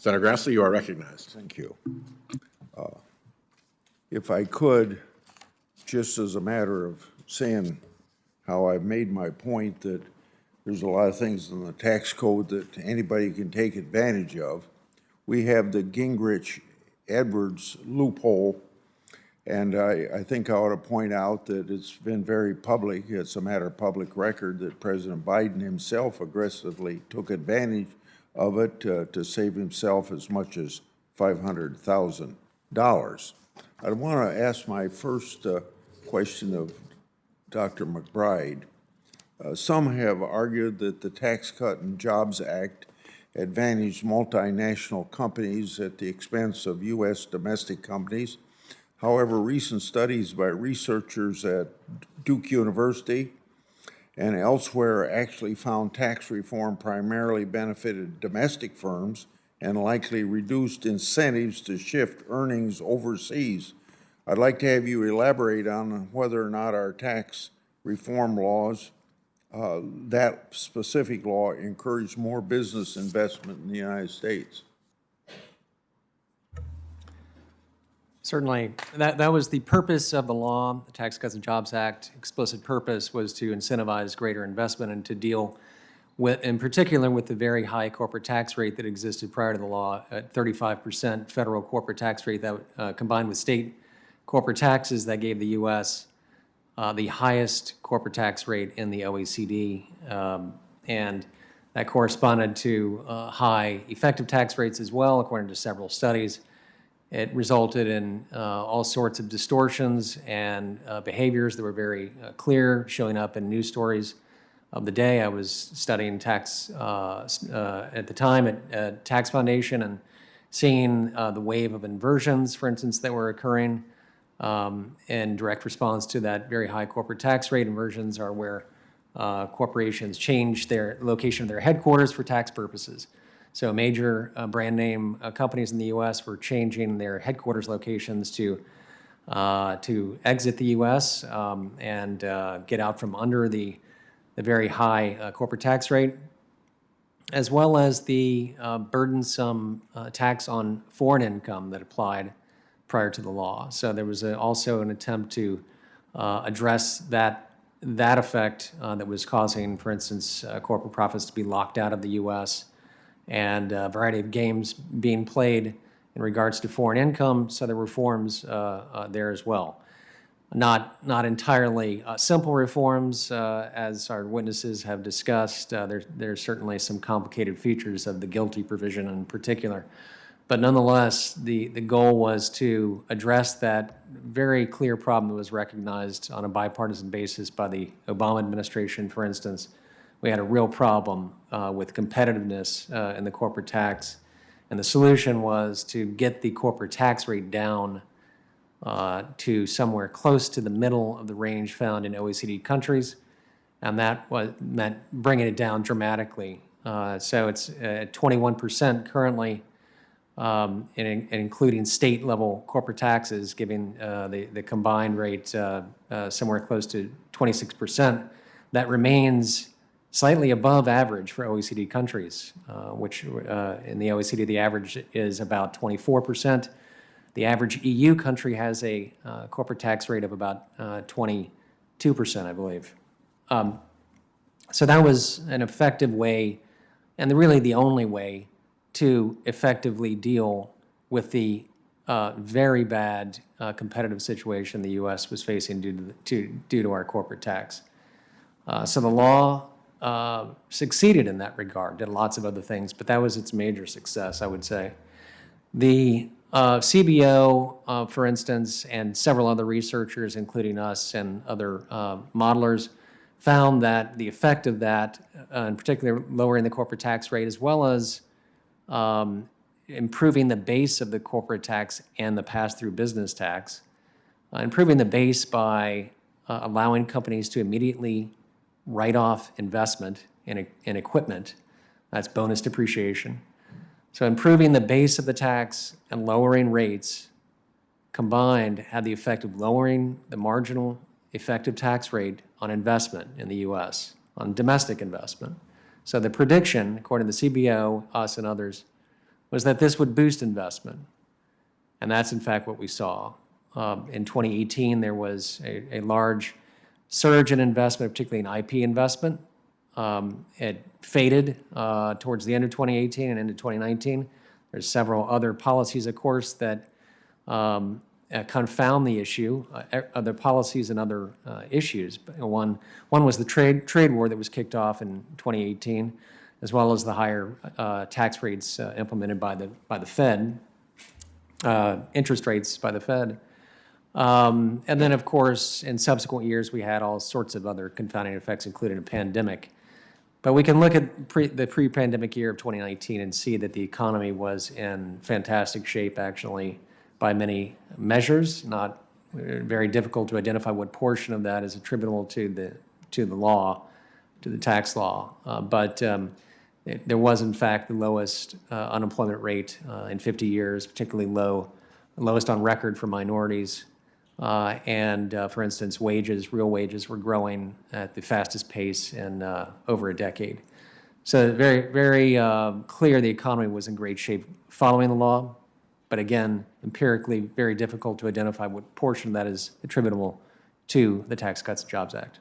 Senator Grassley, you are recognized. Thank you. If I could, just as a matter of saying how I've made my point that there's a lot of things in the tax code that anybody can take advantage of, we have the Gingrich-Edwards loophole, and I think I ought to point out that it's been very public, it's a matter of public record, that President Biden himself aggressively took advantage of it to save himself as much as $500,000. I want to ask my first question of Dr. McBride. Some have argued that the Tax Cut and Jobs Act advantaged multinational companies at the expense of U.S. domestic companies. However, recent studies by researchers at Duke University and elsewhere actually found tax reform primarily benefited domestic firms and likely reduced incentives to shift earnings overseas. I'd like to have you elaborate on whether or not our tax reform laws, that specific law, encourage more business investment in the United States. Certainly. That was the purpose of the law. The Tax Cuts and Jobs Act explicit purpose was to incentivize greater investment and to deal with, in particular, with the very high corporate tax rate that existed prior to the law at 35% federal corporate tax rate that combined with state corporate taxes that gave the U.S. The highest corporate tax rate in the OECD, and that corresponded to high effective tax rates as well, according to several studies. It resulted in all sorts of distortions and behaviors that were very clear, showing up in news stories of the day. I was studying tax at the time at Tax Foundation and seeing the wave of inversions, for instance, that were occurring in direct response to that very high corporate tax rate. Inversions are where corporations change their location of their headquarters for tax purposes. So major brand name companies in the U.S. were changing their headquarters locations to exit the U.S. And get out from under the very high corporate tax rate, as well as the burdensome tax on foreign income that applied prior to the law. So there was also an attempt to address that effect that was causing, for instance, corporate profits to be locked out of the U.S. and a variety of games being played in regards to foreign income. So there were reforms there as well. Not entirely simple reforms, as our witnesses have discussed. There's certainly some complicated features of the GILTI provision in particular. But nonetheless, the goal was to address that very clear problem that was recognized on a bipartisan basis by the Obama administration, for instance. We had a real problem with competitiveness in the corporate tax, and the solution was to get the corporate tax rate down to somewhere close to the middle of the range found in OECD countries, and that meant bringing it down dramatically. So it's at 21% currently, and including state-level corporate taxes, giving the combined rate somewhere close to 26%. That remains slightly above average for OECD countries, which in the OECD the average is about 24%. The average EU country has a corporate tax rate of about 22%, I believe. So that was an effective way, and really the only way, to effectively deal with the very bad competitive situation the U.S. was facing due to our corporate tax. So the law succeeded in that regard, did lots of other things, but that was its major success, I would say. The CBO, for instance, and several other researchers, including us and other modelers, found that the effect of that, in particular lowering the corporate tax rate, as well as improving the base of the corporate tax and the pass-through business tax, improving the base by allowing companies to immediately write off investment in equipment. That's bonus depreciation. So improving the base of the tax and lowering rates combined had the effect of lowering the marginal effective tax rate on investment in the U.S., on domestic investment. So the prediction, according to the CBO, us and others, was that this would boost investment. And that's in fact what we saw. In 2018, there was a large surge in investment, particularly in IP investment. It faded towards the end of 2018 and into 2019. There's several other policies, of course, that confound the issue, other policies and other issues. One was the trade war that was kicked off in 2018, as well as the higher tax rates implemented by the Fed, interest rates by the Fed. And then, of course, in subsequent years, we had all sorts of other confounding effects, including a pandemic. But we can look at the pre-pandemic year of 2019 and see that the economy was in fantastic shape, actually, by many measures. Not very difficult to identify what portion of that is attributable to the law, to the tax law. But there was, in fact, the lowest unemployment rate in 50 years, particularly low, the lowest on record for minorities. For instance, real wages were growing at the fastest pace in over a decade. So very, very clear the economy was in great shape following the law, but again, empirically very difficult to identify what portion of that is attributable to the Tax Cuts and Jobs Act.